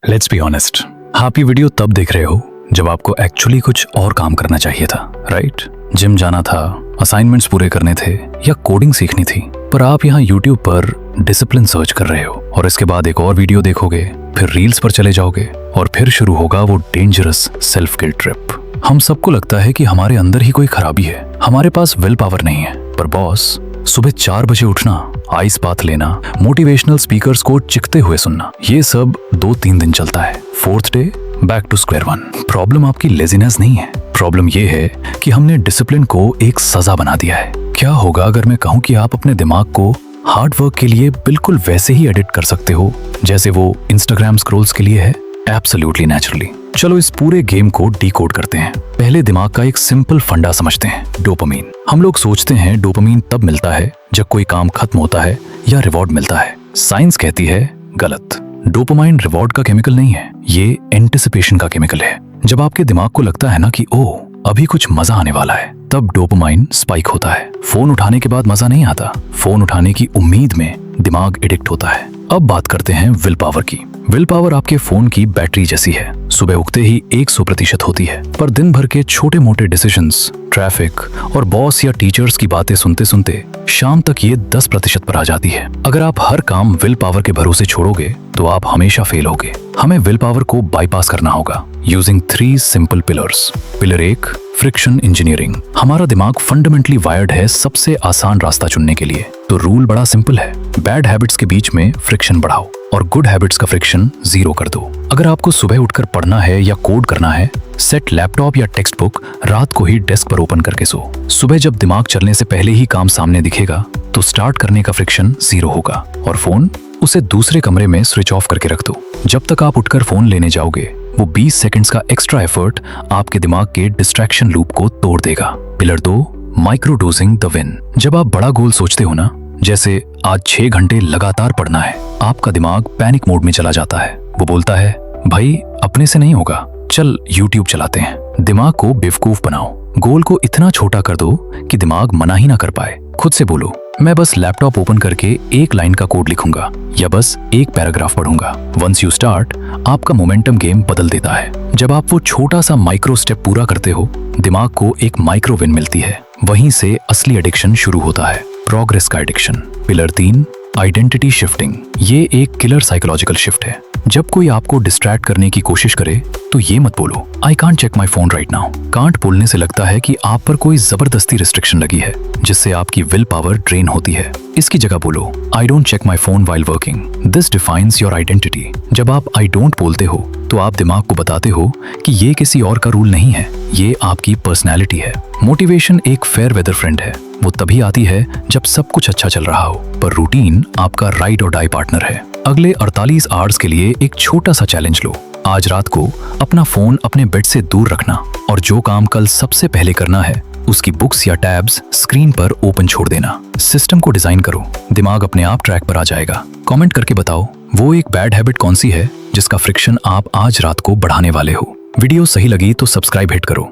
Let's be honest, आप ये video तब देख रहे हो जब आपको एक्चुअली कुछ और काम करना चाहिए था, राइट? जिम जाना था, असाइनमेंट्स पूरे करने थे या कोडिंग सीखनी थी, पर आप यहाँ यूट्यूब पर डिसिप्लिन सर्च कर रहे हो और इसके बाद एक और वीडियो देखोगे, फिर रील्स पर चले जाओगे और फिर शुरू होगा वो डेंजरस सेल्फ गिल्ट ट्रिप। हम सबको लगता है कि हमारे अंदर ही कोई खराबी है, हमारे पास विल पावर नहीं है। पर बॉस, सुबह 4 बजे उठना, आइस बाथ लेना, मोटिवेशनल स्पीकर्स को चिखते हुए सुनना, ये सब 2-3 दिन चलता है। 4th day back to square one. Problem आपकी लेजीनेस नहीं है, प्रॉब्लम ये है कि हमने डिसिप्लिन को एक सजा बना दिया है। क्या होगा अगर मैं कहूँ कि आप अपने दिमाग को हार्ड वर्क के लिए बिल्कुल वैसे ही एडिट कर सकते हो जैसे वो इंस्टाग्राम स्क्रॉल्स के लिए है? Absolutely naturally. चलो इस पूरे गेम को डीकोड करते हैं। पहले दिमाग का एक सिंपल फंडा समझते हैं, डोपामीन। हम लोग सोचते हैं डोपामीन तब मिलता है जब कोई काम खत्म होता है या रिवॉर्ड मिलता है। साइंस कहती है गलत। डोपामाइन रिवॉर्ड का केमिकल नहीं है, ये एंटिसिपेशन का केमिकल है। जब आपके दिमाग को लगता है ना कि ओह अभी कुछ मजा आने वाला है, तब डोपामाइन स्पाइक होता है। फोन उठाने के बाद मजा नहीं आता, फोन उठाने की उम्मीद में दिमाग एडिक्ट होता है। अब बात करते हैं विल पावर की। विल पावर आपके फोन की बैटरी जैसी है। सुबह उठते ही 100% होती है, पर दिन भर के छोटे मोटे डिसीजंस, ट्रैफिक और बॉस या टीचर्स की बातें सुनते सुनते शाम तक ये 10% पर आ जाती है। अगर आप हर काम विल पावर के भरोसे छोड़ोगे तो आप हमेशा फेल होगे। हमें विल पावर को बाईपास करना होगा using 3 simple pillars. Pillar 1, friction engineering. हमारा दिमाग फंडामेंटली वायर्ड है सबसे आसान रास्ता चुनने के लिए। तो रूल बड़ा सिंपल है, बैड हैबिट्स के बीच में फ्रिक्शन बढ़ाओ और गुड हैबिट्स का फ्रिक्शन 0 कर दो। अगर आपको सुबह उठकर पढ़ना है या कोड करना है, सेट लैपटॉप या टेक्स्ट बुक रात को ही डेस्क पर ओपन करके सो। सुबह जब दिमाग चलने से पहले ही काम सामने दिखेगा तो स्टार्ट करने का फ्रिक्शन 0 होगा। और फोन, उसे दूसरे कमरे में स्विच ऑफ करके रख दो। जब तक आप उठकर फोन लेने जाओगे, वो 20 सेकंड्स का एक्स्ट्रा एफर्ट आपके दिमाग के डिस्ट्रैक्शन लूप को तोड़ देगा। Pillar 2, micro dosing the win. जब आप बड़ा गोल सोचते हो ना, जैसे आज 6 घंटे लगातार पढ़ना है, आपका दिमाग पैनिक मोड में चला जाता है। वो बोलता है भाई अपने से नहीं होगा, चल यूट्यूब चलाते हैं। दिमाग को बेवकूफ बनाओ, गोल को इतना छोटा कर दो कि दिमाग मना ही ना कर पाए। खुद से बोलो मैं बस लैपटॉप ओपन करके 1 लाइन का कोड लिखूंगा या बस 1 पैराग्राफ पढ़ूंगा। वंस यू स्टार्ट, आपका मोमेंटम गेम बदल देता है। जब आप वो छोटा सा माइक्रो स्टेप पूरा करते हो, दिमाग को एक माइक्रो विन मिलती है। वहीं से असली एडिक्शन शुरू होता है, प्रोग्रेस का एडिक्शन। Pillar 3, identity shifting. ये एक किलर साइकोलॉजिकल शिफ्ट है। जब कोई आपको डिस्ट्रैक्ट करने की कोशिश करे तो ये मत बोलो I can't check my phone right now. Can't बोलने से लगता है कि आप पर कोई जबरदस्ती रिस्ट्रिक्शन लगी है जिससे आपकी विल पावर ड्रेन होती है। इसकी जगह बोलो I don't check my phone while working. This defines your identity. जब आप आई डोंट बोलते हो तो आप दिमाग को बताते हो कि ये किसी और का रूल नहीं है, ये आपकी पर्सनैलिटी है। मोटिवेशन एक फेयर वेदर फ्रेंड है। वो तभी आती है जब सब कुछ अच्छा चल रहा हो, पर रूटीन आपका राइड और डाई पार्टनर है। अगले 48 आवर्स के लिए एक छोटा सा चैलेंज लो। आज रात को अपना फोन अपने बेड से दूर रखना और जो काम कल सबसे पहले करना है उसकी बुक्स या टैब्स स्क्रीन पर ओपन छोड़ देना। सिस्टम को डिजाइन करो, दिमाग अपने आप ट्रैक पर आ जाएगा। कमेंट करके बताओ वो एक बैड हैबिट कौन सी है जिसका फ्रिक्शन आप आज रात को बढ़ाने वाले हो। वीडियो सही लगी तो सब्सक्राइब हिट करो।